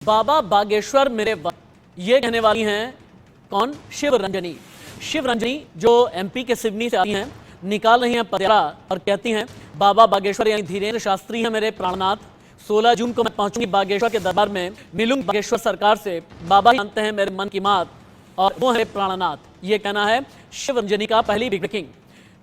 बाबा बागेश्वर मेरे ये कहने वाली हैं कौन? शिव रंजनी। शिव रंजनी जो एमपी के सिवनी से आई हैं, निकाल रही हैं पदयात्रा और कहती हैं बाबा बागेश्वर यानी धीरेन्द्र शास्त्री हैं मेरे प्राणनाथ। 16 जून को मैं पहुंचूंगी बागेश्वर के दरबार में, मिलूंगी बागेश्वर सरकार से, बाबा जानते हैं मेरे मन की बात और वो है प्राणनाथ। ये कहना है शिव रंजनी का। पहली बिग ब्रेकिंग,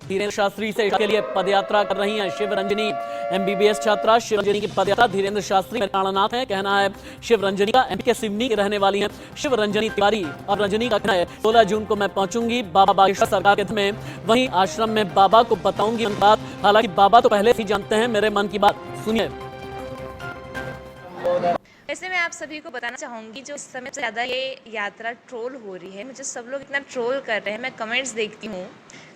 धीरेन्द्र शास्त्री से के लिए पदयात्रा कर रही हैं शिव रंजनी। एमबीबीएस छात्रा शिव रंजनी की पदयात्रा, धीरेन्द्र शास्त्री मेरे प्राणनाथ हैं कहना है शिव रंजनी का। एमपी के सिवनी की रहने वाली हैं शिव रंजनी तिवारी और रंजनी का कहना है 16 जून को मैं पहुंचूंगी बाबा बागेश्वर सरकार के में, वहीं आश्रम में बाबा को बताऊंगी मन की बात। हालांकि बाबा तो पहले ही जानते हैं मेरे मन की बात। सुनिए। वैसे मैं आप सभी को बताना चाहूँगी, जो इस समय से ज़्यादा ये यात्रा ट्रोल हो रही है, मुझे सब लोग इतना ट्रोल कर रहे हैं, मैं कमेंट्स देखती हूँ,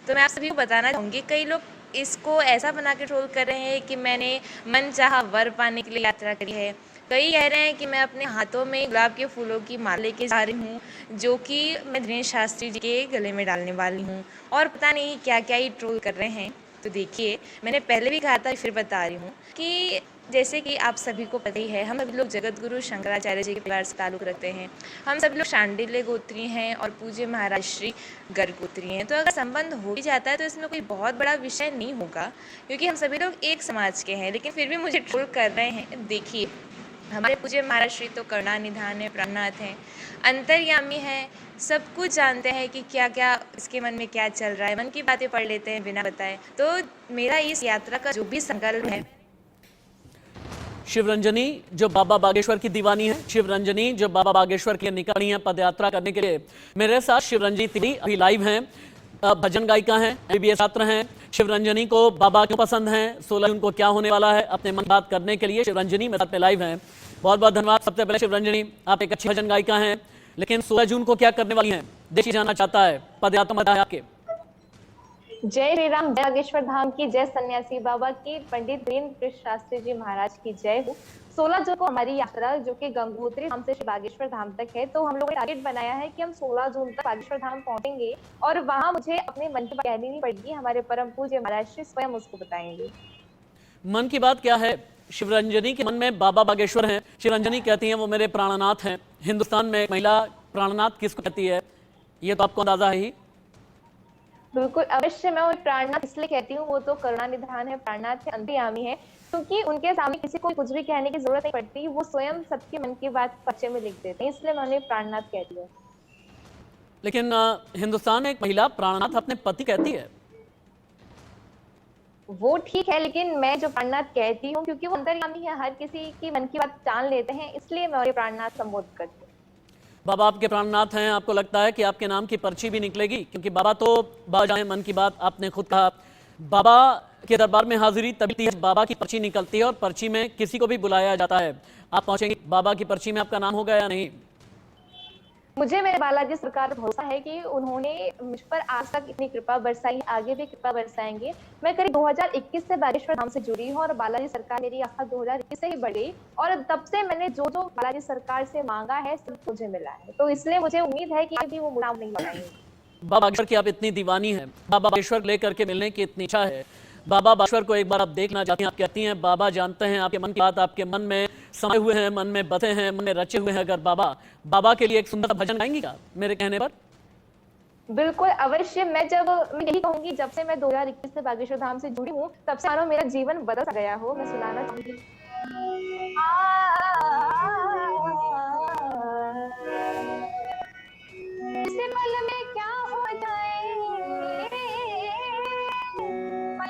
तो मैं आप सभी को बताना चाहूँगी, कई लोग इसको ऐसा बना के ट्रोल कर रहे हैं कि मैंने मनचाहा वर पाने के लिए यात्रा करी है। कई कह रहे हैं कि मैं अपने हाथों में गुलाब के फूलों की माला लेके जा रही हूँ, जो कि मैं धीरेन्द्र शास्त्री जी के गले में डालने वाली हूँ, और पता नहीं क्या क्या ये ट्रोल कर रहे हैं। तो देखिए, मैंने पहले भी कहा था, फिर बता रही हूँ कि जैसे कि आप सभी को पता ही है, हम सभी लोग जगत गुरु शंकराचार्य जी के परिवार से ताल्लुक़ रखते हैं। हम सभी लोग शांडिल्य गोत्री हैं और पूज्य महाराज श्री गर्ग गोत्री हैं। तो अगर संबंध हो भी जाता है तो इसमें कोई बहुत बड़ा विषय नहीं होगा, क्योंकि हम सभी लोग एक समाज के हैं। लेकिन फिर भी मुझे ट्रोल कर रहे हैं। देखिए, हमारे पूज्य महाराज श्री तो करुणानिधान है, प्राणनाथ हैं, अंतर्यामी हैं, सब कुछ जानते हैं कि क्या क्या इसके मन में क्या चल रहा है। मन की बातें पढ़ लेते हैं बिना बताए। तो मेरा इस यात्रा का जो भी संकल्प है, शिव रंजनी जो बाबा बागेश्वर की दीवानी है, शिव रंजनी जो बाबा बागेश्वर के लिए निकली हैं पदयात्रा करने के लिए। मेरे साथ शिव रंजनी तिवारी अभी लाइव हैं, भजन गायिका हैं, एमबीबीएस छात्र हैं। शिव रंजनी को बाबा क्यों पसंद हैं, 16 जून को क्या होने वाला है, अपने मन बात करने के लिए शिव रंजनी मेरे साथ लाइव हैं। बहुत बहुत धन्यवाद। सबसे पहले शिव रंजनी, आप एक अच्छी भजन गायिका हैं, लेकिन 16 जून को क्या करने वाली हैं, देश ही जानना चाहता है। पदयात्रा मत है आपके। जय श्री राम, जय बागेश्वर धाम की जय, सन्यासी बाबा की, पंडित धीरेन्द्र शास्त्री जी महाराज की जय हो। 16 जून को हमारी यात्रा जो कि गंगोत्री धाम से बागेश्वर धाम तक है, तो हम लोगों ने टारगेट बनाया है कि हम 16 जून तक बागेश्वर धाम पहुंचेंगे और वहां मुझे अपने मन की बात कहनी नहीं पड़ेगी, हमारे परम पूज्य महाराज श्री स्वयं उसको बताएंगे। मन की बात क्या है? शिवरंजनी के मन में बाबा बागेश्वर हैं। शिवरंजनी कहती हैं वो मेरे प्राणनाथ हैं। हिंदुस्तान में महिला प्राणनाथ किसको कहती है, ये तो आपको अंदाजा है ही। बिल्कुल अवश्य, मैं उन्हें प्राणनाथ इसलिए कहती हूँ, वो तो करुणानिधान है, प्राणनाथ है, अंतर्यामी है, क्योंकि उनके सामने किसी को कुछ भी कहने की जरूरत नहीं पड़ती, वो स्वयं सबके मन की बात पर्चे में लिख देते हैं, इसलिए मैं उन्हें प्राणनाथ कहती हूँ। लेकिन हिंदुस्तान में एक महिला प्राणनाथ अपने पति कहती है। वो ठीक है, लेकिन मैं जो प्राणनाथ कहती हूँ, क्योंकि वो अंतर्यामी है, हर किसी की मन की बात जान लेते हैं, इसलिए मैं उन्हें प्राणनाथ संबोधित करती हूँ। बाबा आपके प्राणनाथ हैं, आपको लगता है कि आपके नाम की पर्ची भी निकलेगी? क्योंकि बाबा तो बाबा जाने मन की बात, आपने खुद कहा बाबा के दरबार में हाजिरी तभी बाबा की पर्ची निकलती है और पर्ची में किसी को भी बुलाया जाता है। आप पहुंचेंगे, बाबा की पर्ची में आपका नाम होगा या नहीं? मुझे मेरे बालाजी सरकार पर भरोसा है कि उन्होंने मुझ पर आज तक इतनी कृपा बरसाई, आगे भी कृपा बरसाएंगे। मैं करीब 2021 से बागेश्वर धाम से जुड़ी हूँ और बालाजी सरकार मेरी आस्था 2021 से ही बढ़ गई, और तब से मैंने जो जो बालाजी सरकार से मांगा है सब मुझे मिला है, तो इसलिए मुझे उम्मीद है कि अभी वो नाम नहीं लगाएंगे। बाबा बागेश्वर की आप इतनी दीवानी है, बाबा बागेश्वर लेकर के मिलने की इतनी इच्छा है, बाबा बागेश्वर को एक बार आप देखना चाहती हैं। आप कहती हैं बाबा जानते हैं आपके मन की बात, आपके मन में समाये हुए हैं, मन में बसे हैं, मन में रचे हुए हैं। अगर बाबा के लिए एक सुंदर भजन गाएंगी क्या मेरे कहने पर? बिल्कुल अवश्य। मैं यही कहूंगी, जब से मैं 2021 से बागेश्वर धाम से जुड़ी हूँ, तब से मानो मेरा जीवन बदल गया हो। मैं सुनाना चाहूंगी। इस पल में क्या हो जाए,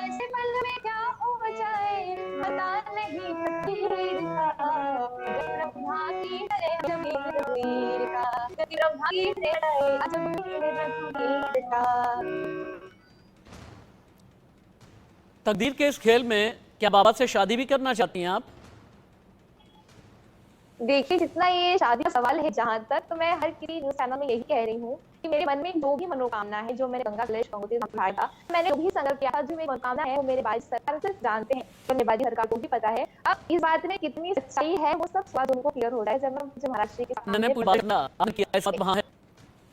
इस पल में क्या हो जाए, पता नहीं फकीर का, ब्रह्मा की है जमीन रघुवीर का, ब्रह्मा की है जमीन रघुवीर का। तकदीर के इस खेल में क्या बाबा से शादी भी करना चाहती हैं आप? देखिए, जितना ये शादी का सवाल है, जहाँ तक तो मैं हर किसी न्यूज़ में यही कह रही हूँ कि मेरे मन में जो भी मनोकामना है, जो मेरे गंगा कलेश गंगोत्री धाम था, मैंने जो भी संकल्प किया था, जो मेरी मनोकामना है, वो मेरे बाजी सरकार से जानते हैं, तो मेरे बाजी सरकार को भी पता है। अब इस बात में कितनी सच्चाई है, वो सब स्वाद उनको क्लियर हो रहा है जब मैं मुझे महाराज श्री के मैंने पूरी बात करना किया है, सब वहाँ है।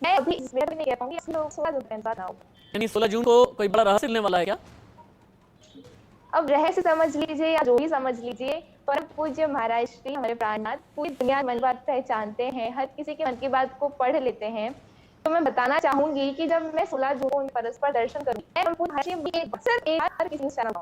मैं अभी इस में नहीं कह पाऊंगी, इसमें 16 जून का इंतजार ना हो। यानी 16 जून को कोई बड़ा रहस्य मिलने वाला है क्या? अब रहस्य समझ लीजिए या जो भी समझ लीजिए, परम पूज्य महाराज श्री हमारे प्राणनाथ पूरी दुनिया मन की बात पहचानते हैं, हर किसी के मन की बात को पढ़ लेते हैं। तो मैं बताना चाहूंगी कि जब मैं 16 जून को परस्पर दर्शन करूंगी, मैं पूर्ण अक्सर एक बार किसी चैनल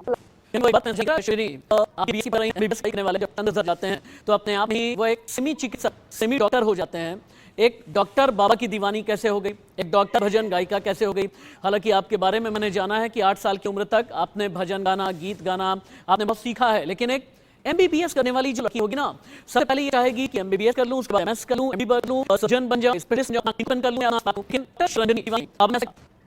कोई बात नहीं श्री, आप बीएससी पर एमबीबीएस करने वाले जब अंदर जाते हैं तो अपने आप ही वो एक सेमी चिकित्सक, सेमी डॉक्टर हो जाते हैं। एक डॉक्टर बाबा की दीवानी कैसे हो गई, एक डॉक्टर भजन गायिका कैसे हो गई। हालांकि आपके बारे में मैंने जाना है कि 8 साल की उम्र तक आपने भजन गाना, गीत गाना आपने बहुत सीखा है, लेकिन एक एमबीबीएस करने वाली जो लड़की होगी ना, सबसे पहले ये चाहेगी कि एमबीबीएस कर लूं, उसके बाद एमएस कर लूं, एमबी कर लूं, सर्जन बन जाऊं, स्पेशलिस्ट अपना ट्रीटमेंट कर लूं या ना, लेकिन अब मैं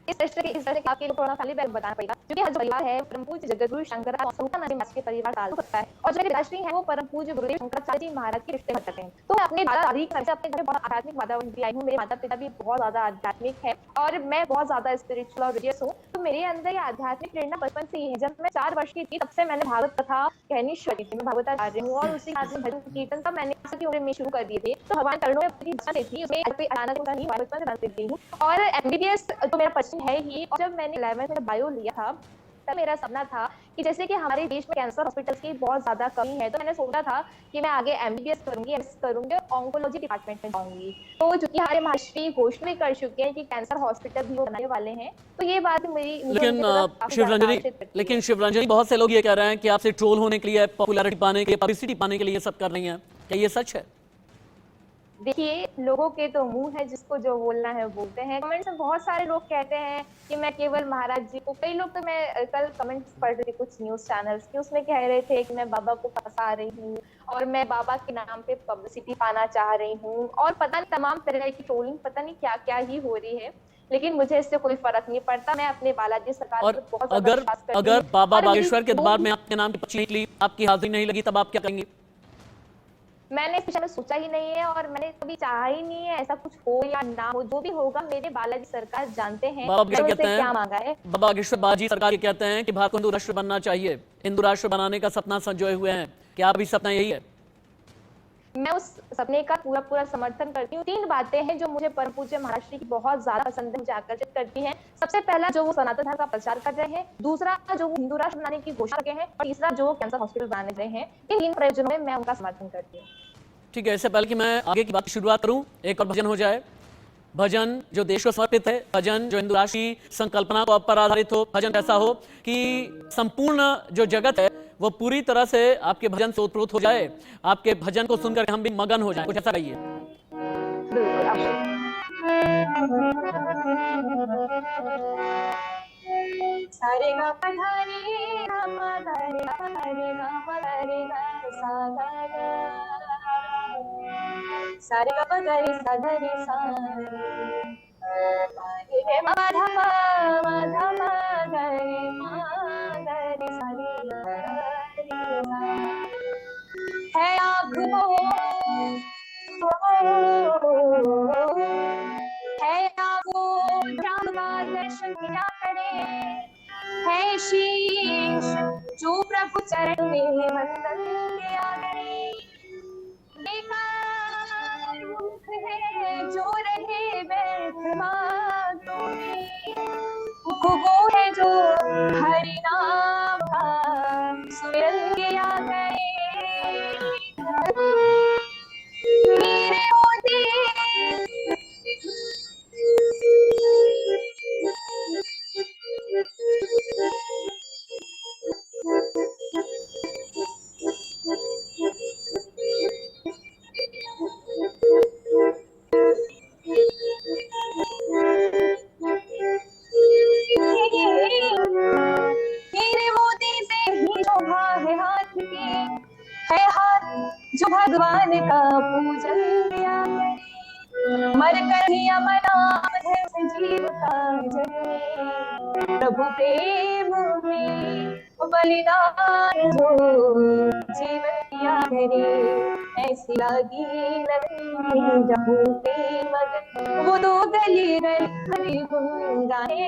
इस तरह से आपके थोड़ा खाली बैग बताना पड़ेगा, क्योंकि हर परिवार है परम पूज्य जगतगुरु शंकरा नदी मास के परिवार ताल्लुक रखता है, और जो पिताश्री है वो परम पूज्य गुरुदेव शंकराचार्य जी महाराज के रिश्ते में करते हैं। तो मैं अपने दादा दादी से अपने घर में बहुत आध्यात्मिक वातावरण भी आई हूँ। मेरे माता पिता भी बहुत ज्यादा आध्यात्मिक है और मैं बहुत ज्यादा स्पिरिचुअल और रिलीजियस हूँ। तो मेरे अंदर ये आध्यात्मिक प्रेरणा बचपन से ही है। जब मैं 4 वर्ष की थी तब से मैंने भागवत कथा कहनी शुरू की थी। मैं भागवत गा रही हूँ और उसी साथ में भजन कीर्तन सब मैंने की उम्र में शुरू कर दिए थे। तो भगवान चरणों में अपनी इच्छा थी, उसमें अचानक उनका नहीं बचपन से देती हूँ। और एमबीबीएस तो मेरा पसंद है ही। और जब मैंने 11th में बायो लिया था तब मेरा सपना था कि जैसे कि हमारे देश में कैंसर हॉस्पिटल्स की बहुत ज्यादा कमी है, तो मैंने सोचा था कि मैं आगे एमबीबीएस करूंगी, एमएस करूंगी और ऑन्कोलॉजी डिपार्टमेंट में जाऊंगी। तो चूंकि हमारे महाश्री घोषणा कर चुके हैं कि कैंसर हॉस्पिटल भी वो बनाने वाले हैं, तो ये बात मेरी लेकिन शिवरंजनी बहुत से लोग ये कह रहे हैं कि आपसे ट्रोल होने के लिए, पॉपुलैरिटी पाने के लिए, पब्लिसिटी पाने के लिए सब कर रही हैं, क्या ये सच है? देखिए, लोगों के तो मुंह है, जिसको जो बोलना है बोलते हैं। कमेंट्स में बहुत सारे लोग कहते हैं कि मैं केवल महाराज जी को, कई लोग तो मैं कल कमेंट्स पढ़ रही थी कुछ न्यूज चैनल्स के, उसमें कह रहे थे कि मैं बाबा को फंसा रही हूँ और मैं बाबा के नाम पे पब्लिसिटी पाना चाह रही हूँ, और पता नहीं तमाम तरह की ट्रोलिंग, पता नहीं क्या क्या ही हो रही है। लेकिन मुझे इससे कोई फर्क नहीं पड़ता। मैं अपने बालाजी सरकार और पर बहुत अगर बाबा बागेश्वर के दरबार में आपके नाम की पर्ची निकली, आपकी हाजिरी नहीं लगी, तब आप क्या करेंगे? मैंने इस विषय में सोचा ही नहीं है और मैंने कभी चाहा ही नहीं है ऐसा कुछ हो या ना हो। जो भी होगा मेरे बालाजी सरकार जानते हैं क्या मांगा है। बाबा बागेश्वर बाजी सरकार कहते हैं कि भारत को हिंदू राष्ट्र बनना चाहिए, हिंदू राष्ट्र बनाने का सपना संजोए हुए हैं, क्या अभी सपना यही है? मैं उस सपने का पूरा समर्थन करती हूँ। 3 बातें हैं जो मुझे परम पूज्य महाराष्ट्र की बहुत ज्यादा पसंद है, मुझे आकर्षित करती हैं। सबसे पहला, जो वो सनातन धर्म का प्रचार कर रहे हैं। दूसरा, जो वो हिंदू राष्ट्र बनाने की घोषणा कर रहे हैं। और तीसरा, जो वो कैंसर हॉस्पिटल बनाने रहे हैं। इन 3 प्रयोजनों में मैं उनका समर्थन करती हूँ। ठीक है, इससे पहले कि मैं आगे की बात की शुरुआत करूं, एक और भजन हो जाए। भजन जो देश को समर्पित है, भजन जो हिंदू राष्ट्र की संकल्पना को पर आधारित हो, भजन ऐसा हो कि संपूर्ण जो जगत है वो पूरी तरह से आपके भजन से ओतप्रोत हो जाए, आपके भजन को सुनकर हम भी मगन हो जाए, कुछ ऐसा कहिए। सारे गा पधारे गा पधारे पधारे गा पधारे गा सा गा गा, सारे गा पधारे सा धा रे सा, रे माधा माधा माधा रे माधा रे सा रे सा, है आँखों है आँखों राम का दर्शन किया करे, है शीश जो प्रभु चरण में वंदन किया करे, बेकार मुख है जो रहे व्यर्थ बातों में, वो है जो हरि नाम का सुमिरन किया करे, मेरे होते जो भगवान का पूजन किया करे, मर कर अमनाम है संजीव का जय, प्रभु प्रेम में बलिदान जो जीवन दिया करे, ऐसी लागी नंदी जहाँ पे मगन, वो 2 गली हरि गुण गाने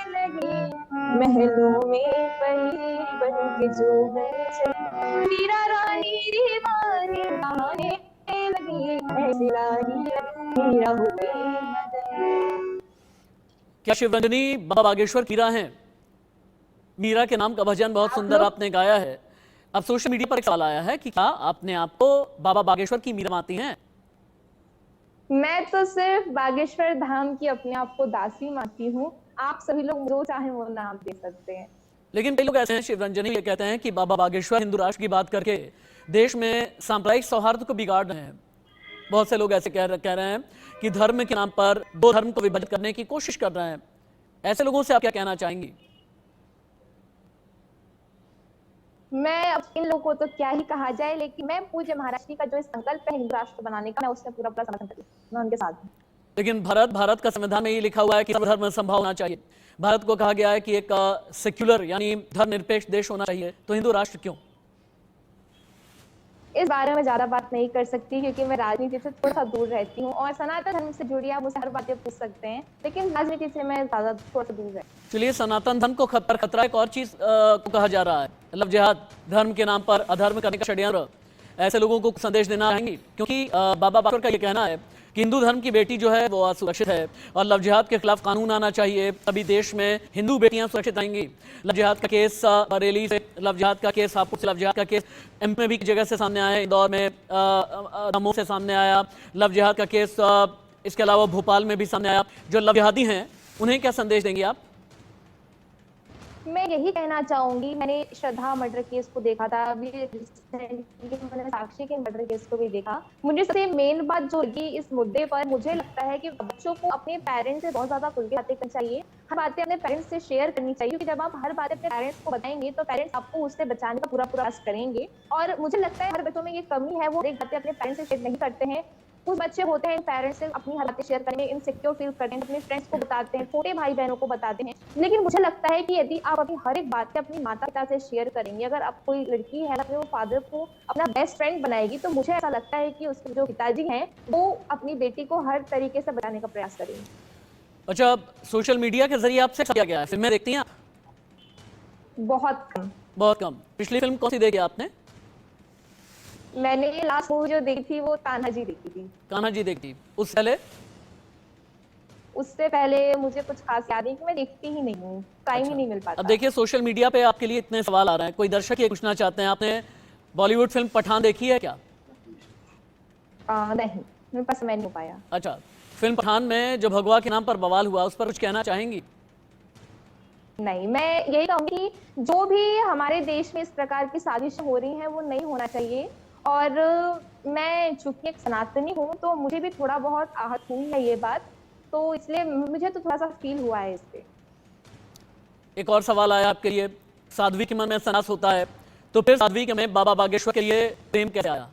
लगे, महलों में परी बन के जो मीरा रानी दीवानी गाने लगी, ऐसी रानी मीरा हो गई मदन। क्या शिवरंजनी बाबा बागेश्वर मीरा हैं? मीरा के नाम का भजन बहुत सुंदर आपने गाया है, अब सोशल मीडिया पर एक सवाल आया है कि क्या अपने आप को बाबा बागेश्वर की मीरा मानती हैं? मैं तो सिर्फ बागेश्वर धाम की अपने आप को दासी मानती हूँ। आप सभी लोग जो चाहे वो नाम दे सकते हैं। लेकिन कई लोग ऐसे हैं, शिवरंजनी, ये कहते हैं कि बाबा बागेश्वर हिंदू राष्ट्र की बात करके देश में सांप्रदायिक सौहार्द को बिगाड़ रहे हैं। बहुत से लोग ऐसे कह रहे हैं कि धर्म के नाम पर दो धर्म को विभाजित करने की कोशिश कर रहे हैं। ऐसे लोगों से आप क्या कहना चाहेंगी? मैं अब इन लोगों को तो क्या ही कहा जाए, लेकिन मैं पूज्य महाराज जी का जो संकल्प है हिंदू राष्ट्र बनाने का, मैं उसमें पूरा पूरा समर्थन करती हूँ। मैं उनके साथ हूँ। लेकिन भारत का संविधान में ये लिखा हुआ है कि सर्वधर्म समभाव होना चाहिए। भारत को कहा गया है कि एक सेक्युलर यानी धर्मनिरपेक्ष देश होना चाहिए, तो हिंदू राष्ट्र क्यों? इस बारे में ज्यादा बात नहीं कर सकती क्योंकि मैं राजनीति से थोड़ा सा दूर रहती हूँ, और सनातन धर्म से जुड़ी आप मुझसे हर बातें पूछ सकते हैं, लेकिन राजनीति से मैं ज्यादा थोड़ा सा दूर रहती हूँ। चलिए, सनातन धर्म को खतरा एक और चीज को कहा जा रहा है, लव जिहाद, धर्म के नाम पर अधर्म करने का षड्यंत्र। ऐसे लोगों को संदेश देना चाहेंगी? क्योंकि बाबा बागेश्वर का ये कहना है कि हिंदू धर्म की बेटी जो है वो असुरक्षित है और लव जिहाद के खिलाफ कानून आना चाहिए, तभी देश में हिंदू बेटियां सुरक्षित रहेंगी। लव जिहाद का केस बरेली से, लव जिहाद का केस हापुड़ से, लव जिहाद का केस एमपी में भी जगह से सामने आया, इंदौर में दमोह से सामने आया लव जिहाद का केस। इसके अलावा भोपाल में भी सामने आया। जो लव जिहादी हैं उन्हें क्या संदेश देंगे आप? मैं यही कहना चाहूंगी, मैंने श्रद्धा मर्डर केस को देखा था, अभी रिसेंटली मैंने साक्षी के मर्डर केस को भी देखा। मुझे सबसे मेन बात जो लगी इस मुद्दे पर, मुझे लगता है कि बच्चों को अपने पेरेंट्स से बहुत ज्यादा खुल के बातें करनी चाहिए, हर बातें अपने पेरेंट्स से शेयर करनी चाहिए, क्योंकि जब आप हर बातें अपने पेरेंट्स को बताएंगे तो पेरेंट्स आपको उससे बचाने का पूरा प्रयास करेंगे। और मुझे लगता है हर बच्चों में ये कमी है, वो एक बातें अपने पेरेंट्स से शेयर नहीं करते हैं। कुछ बच्चे होते हैं पेरेंट्स से अपनी हर बातें शेयर करने में इनसिक्योर फील करते हैं, अपने फ्रेंड्स को बताते हैं, छोटे भाई बहनों को बताते हैं। लेकिन मुझे लगता है कि यदि आप अपनी हर एक बात अपनी माता पिता से शेयर करेंगे, अगर आप कोई लड़की है अपने वो फादर को अपना बेस्ट फ्रेंड बनाएगी, तो मुझे ऐसा लगता है कि उसके जो पिताजी हैं वो अपनी बेटी को हर तरीके से बचाने का प्रयास करेंगे। अच्छा, सोशल मीडिया के जरिए आपसे किया गया है, फिल्में देखती हैं आप? बहुत कम। बहुत कम। पिछली फिल्म कौन सी देखी आपने? मैंने लास्ट मूवी जो देखी थी वो कान्हा जी देखी थी। कान्हा जी देखी। उससे पहले? उससे पहले मुझे कुछ खास याद नहीं, कि मैं देखती ही नहीं हूँ, टाइम ही नहीं मिल पाता। अब देखिए, सोशल मीडिया पे आपके लिए इतने सवाल आ रहे हैं, कोई दर्शक ये पूछना चाहते हैं, आपने बॉलीवुड फिल्म पठान देखी है क्या? नहीं, मेरे पास समय नहीं हो पाया। अच्छा, फिल्म पठान में जो भगवा के नाम पर बवाल हुआ, उस पर कुछ कहना चाहेंगी? नहीं, मैं यही कहूंगी कि जो भी हमारे देश में इस प्रकार की साजिशें हो रही हैं वो नहीं होना चाहिए। और मैं चूंकि एक सनातनी हूँ तो मुझे भी थोड़ा बहुत आहत हुई है ये बात, तो इसलिए मुझे तो थोड़ा सा फील हुआ है इस पे। एक और सवाल आया आपके लिए, साध्वी के मन में सनास होता है, तो फिर साध्वी के में बाबा बागेश्वर के लिए प्रेम कैसे आया?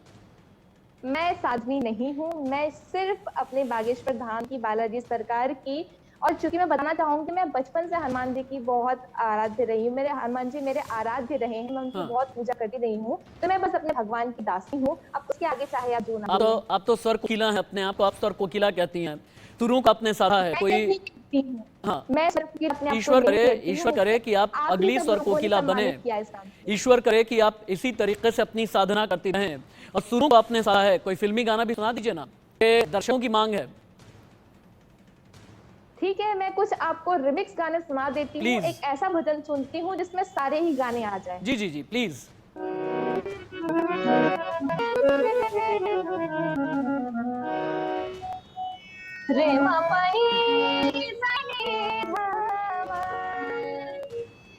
मैं साध्वी नहीं हूँ, मैं सिर्फ अपने बागेश्वर धाम की, बालाजी सरकार की, और चूंकि मैं बताना चाहूंगी मैं बचपन से हनुमान जी की बहुत आराध्य रही हूँ, मेरे हनुमान जी मेरे आराध्य रहे हैं, मैं उनकी बहुत पूजा करती रही हूँ, तो मैं बस अपने भगवान की दासी हूँ। अब उसके आगे चाहे आप जो ना आप तो स्वर कोकिला हैं, अपने आप को आप स्वर कोकिला कहती हैं, सुरों का अपने साधा है कोई। हाँ, मैं ईश्वर करे कि आप अगली स्वर कोकिला बने, ईश्वर करे कि आप इसी तरीके से अपनी साधना करती रहें और सुरों का अपने साधा है। कोई फिल्मी गाना भी सुना दीजिए ना, ये दर्शकों की मांग है। ठीक है, मैं कुछ आपको रिमिक्स गाने सुना देती हूँ, एक ऐसा भजन सुनती हूँ जिसमें सारे ही गाने आ जाएं। जी जी जी, प्लीज। रे मपनी सनी धामा,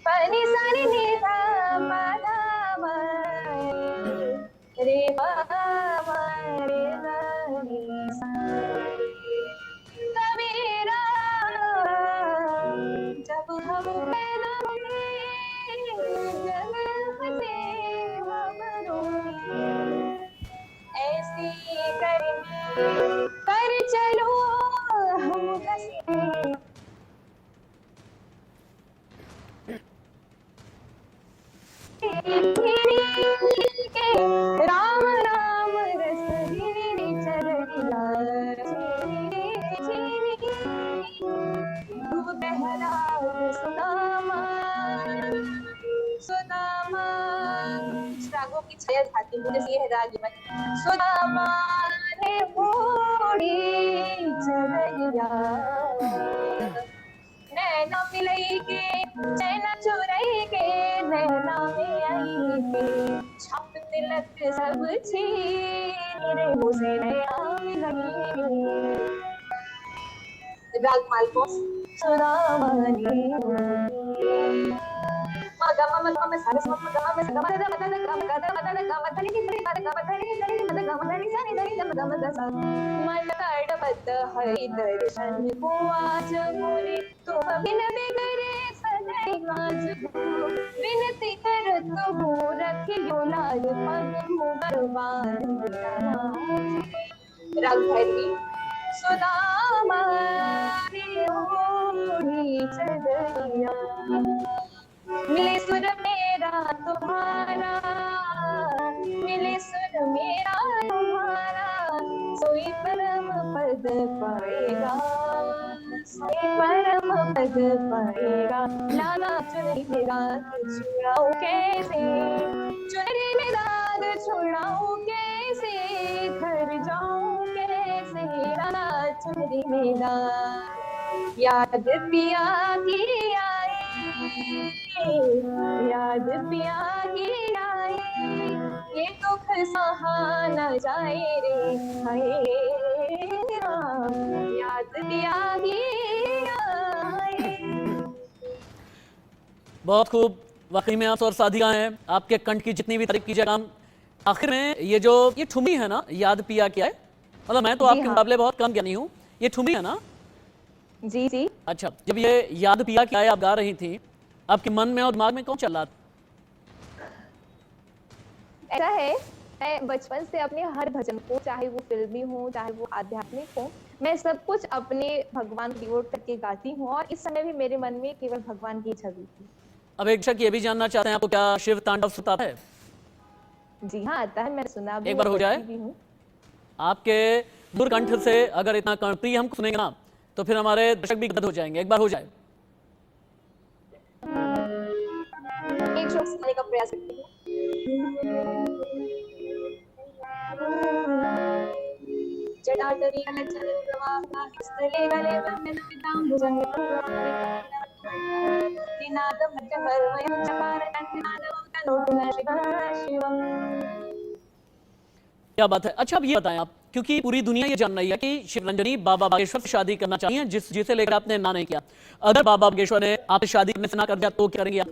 पनी सनी निधामा धामा, रे मामा रे नानी सा। कबीरा जब हम पैदा हुए जन्म से हम रोए, ऐसी करनी कर चलो हम बसे। राम राम रस गिरी चरनिया, सुनामा सुनामा। रागों की छाया झाती हूँ, जैसे ये है राग में सुनामा ने मोड़ी चरनिया, नैना मिलई के चैना चुरई के, नैना में आई के। दौलत सब छीन रे मुझे नया लगी। राग मालकोस सुदामनी मन तड़पत है दर्शन को आज मोरे, तुम बिन बिगड़े सदै काज हो। विनती करत हूँ रखियो लाज पग मुबरबान। राग भैरवी सुदामा रे ओढ़ी चदरिया, मिले सुर मेरा तुम्हारा, मिले सुर मेरा तुम्हारा, सोई परम पद पाएगा, सोई परम पद पाएगा। लाला चुनरी में दाग छुड़ाऊं कैसे, चुनरी में दाग छुड़ाऊं कैसे, घर जाऊं कैसे, लाला चुनरी में दाग। याद पिया की आई, याद पिया की आई, ये दुख सहा न जाए रे हाय राम। याद पिया की आई। बहुत खूब, वाकई में आप और साधिया हैं। आपके कंठ की जितनी भी तारीफ कीजिए काम, आखिर में ये ठुमी है ना, याद पिया क्या है, मतलब मैं तो आपके मुकाबले बहुत कम ज्ञानी हूँ, ये ठुमी है ना? जी जी। अच्छा, जब ये याद पिया क्या है आप गा रही थी, आपके मन में और दिमाग में कौन चल रहा था? ऐसा है, मैं बचपन से अपने हर भजन को, चाहे वो फिल्मी हो चाहे वो आध्यात्मिक हो, मैं सब कुछ अपने भगवान की ओर करके गाती हूँ, और इस समय भी मेरे मन में केवल भगवान की छवि थी। अब एक शक ये भी जानना चाहते हैं आपको, क्या शिव तांडव सुनता है? जी हाँ आता है, मैंने सुना भी, एक बार हो जाए। भी हूँ। आपके मधुर कंठ से अगर इतना प्रिय हम सुनेंगे ना, तो फिर हमारे दर्शक भी गदगद हो जाएंगे। एक बार हो जाए। एक श्लोक सुनाने का प्रयास करती हूँ। जटाटवी कलचल प्रवाह स्थले गले वंदन पिताम्बुजं निनादं मध्यवर्वयं चकार कंठनादं तनोतु न शिवं। क्या बात है। अच्छा, अब ये बताएं आप, क्योंकि पूरी दुनिया ये जान रही है कि शिवरंजनी बाबा बागेश्वर से शादी करना चाहिए, जिसे लेकर आपने ना नहीं किया। अगर बाबा बागेश्वर ने आपसे शादी करने से ना कर दिया तो क्या करेंगे आप?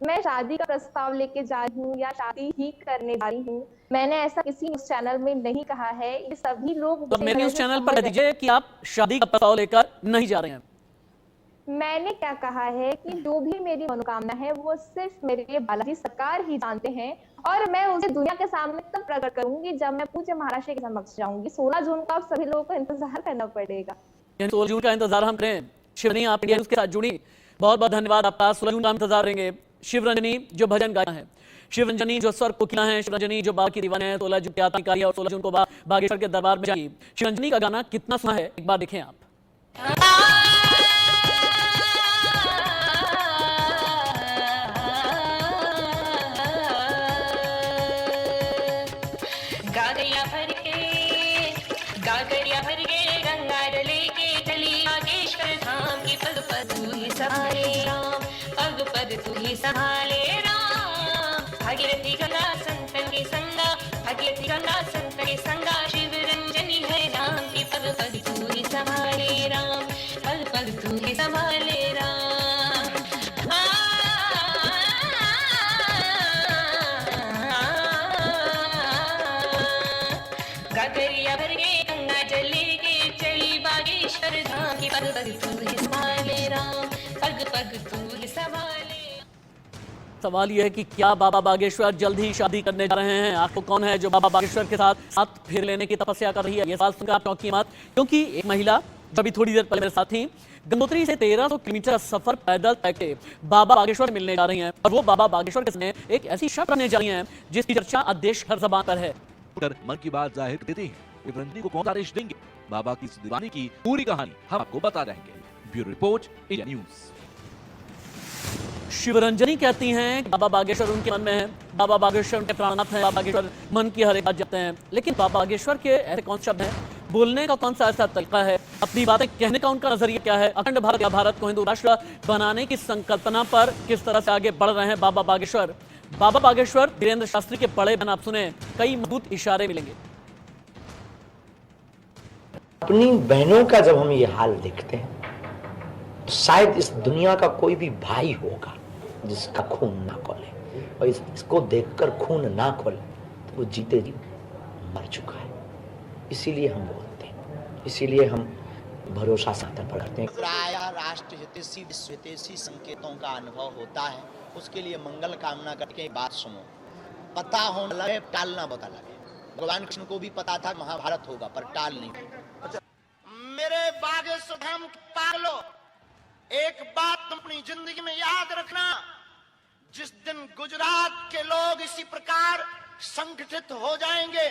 मैं शादी का प्रस्ताव लेके जा रही हूँ या शादी ही करने जा रही हूँ, मैंने ऐसा किसी न्यूज चैनल में नहीं कहा है। ये सभी लोग तो मेरे न्यूज चैनल पर कह दीजिए कि आप शादी का प्रस्ताव लेकर नहीं जा रहे हैं। मैंने क्या कहा है कि जो भी मेरी मनोकामना है वो सिर्फ मेरे बालाजी सरकार ही जानते हैं, और मैं उसे दुनिया के सामने तब प्रकट करूंगी जब मैं पूज्य महाराष्ट्र के समक्ष जाऊंगी। 16 जून को आप सभी लोगों को इंतजार करना पड़ेगा। 16 जून का इंतजार हम करें। शिवरंजनी, आप इंडिया न्यूज के साथ जुड़ी, बहुत बहुत धन्यवाद आपका। 16 जून का इंतजार रहेंगे। शिवरंजनी जो भजन गाया है, शिवरंजनी जो स्वर कोकिला है, शिवरंजनी जो बाबा की दीवानी है, 16 जून की आतंकारी और 16 जून को बागेश्वर के दरबार में जाइए। शिवरंजनी का गाना कितना सुना है, एक बार देखें आप। गागरिया भर के गंगार लेके चली बागेश्वर धाम की, पग पग तू ही संभाले राम, पग पग तू ही संभाले राम। भागीरथी गंगा संतन के संगा, भागीरथी गंगा संतन के संगा, शिवरंजनी है नाम की, पग पग तू ही संभाले राम, पग पग तू ही संभाले राम। गागरिया भर के गंगा जल लेके चली बागेश्वर धाम की, पग पग तू ही संभाले राम, पग पग तू ही संभाले। सवाल यह है कि क्या बाबा बागेश्वर जल्द ही शादी करने जा रहे हैं? आपको कौन है जो बाबा बागेश्वर के साथ फेर लेने की तपस्या कर रही है? ये सवाल सुनकर आप चौंकी मत, क्योंकि एक महिला जो अभी थोड़ी देर पहले मेरे साथ थी, गंगोत्री से 1300 किलोमीटर का सफर पैदल तय के बाबा बागेश्वर मिलने जा रही हैं, और वो बाबा बागेश्वर के सामने एक ऐसी शर्त रखने जा रही हैं जिसकी चर्चा आज देश हर ज़बान पर है। मन की बात जाहिर देते हैं, शिवरंजनी को कौन आदेश देंगे? बाबा की इस दीवानी की पूरी कहानी हम आपको बता रहेंगे। Bureau report, India news. Shivranjani कहती हैं कि बाबा बागेश्वर उनके मन में है, बाबा बागेश्वर उनके प्राणनाथ हैं, बाबा बागेश्वर मन की हर एक बात जानते हैं। लेकिन बाबा बागेश्वर के ऐसे कौन शब्द हैं, बोलने का कौन सा ऐसा तरीका है, अपनी बातें कहने का उनका नजरिया क्या है, अखंड भारत या भारत को हिंदू राष्ट्र बनाने की संकल्पना पर किस तरह से आगे बढ़ रहे हैं बाबा बागेश्वर? बाबा बागेश्वर धीरेन्द्र शास्त्री के पढ़े बयान आप सुने, कई मजबूत इशारे मिलेंगे। अपनी बहनों का जब हम ये हाल देखते हैं तो शायद इस दुनिया का कोई भी भाई होगा जिसका खून ना खोले, और इसको देखकर खून ना खोले तो वो जीते जी मर चुका है। इसीलिए हम बोलते हैं, इसीलिए हम भरोसा साधन पर करते हैं। प्रायः राष्ट्र हितैषी विश्व हितैषी संकेतों का अनुभव होता है, उसके लिए मंगल कामना करके बात सुनो। पता होना अलग है, टालना बहुत अलग है। भगवान कृष्ण को भी पता था महाभारत होगा, पर टाल नहीं। मेरे बागेश्वर धाम के पागलो, एक बात तुम अपनी जिंदगी में याद रखना, जिस दिन गुजरात के लोग इसी प्रकार संगठित हो जाएंगे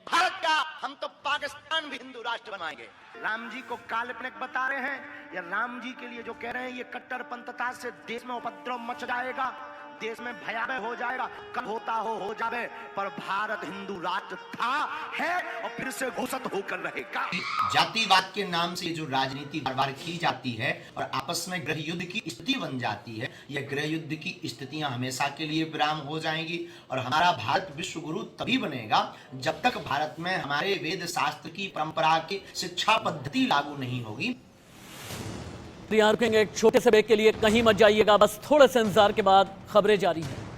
भारत का, हम तो पाकिस्तान भी हिंदू राष्ट्र बनाएंगे। राम जी को काल्पनिक बता रहे हैं, या राम जी के लिए जो कह रहे हैं ये कट्टरपंथता से देश में उपद्रव मच जाएगा, देश में भयावह हो जाएगा। कब होता हो जावे, पर भारत हिंदू राष्ट्र था, है और फिर से घोषित होकर रहेगा। जातिवाद के नाम से जो राजनीति बार बार की जाती है और आपस में गृह युद्ध की स्थिति बन जाती है, यह गृह युद्ध की स्थितियां हमेशा के लिए विराम हो जाएंगी। और हमारा भारत विश्व गुरु तभी बनेगा जब तक भारत में हमारे वेद शास्त्र की परंपरा की शिक्षा पद्धति लागू नहीं होगी। यहाँ रुकेंगे एक छोटे से ब्रेक के लिए, कहीं मत जाइएगा, बस थोड़े से इंतजार के बाद खबरें जारी हैं।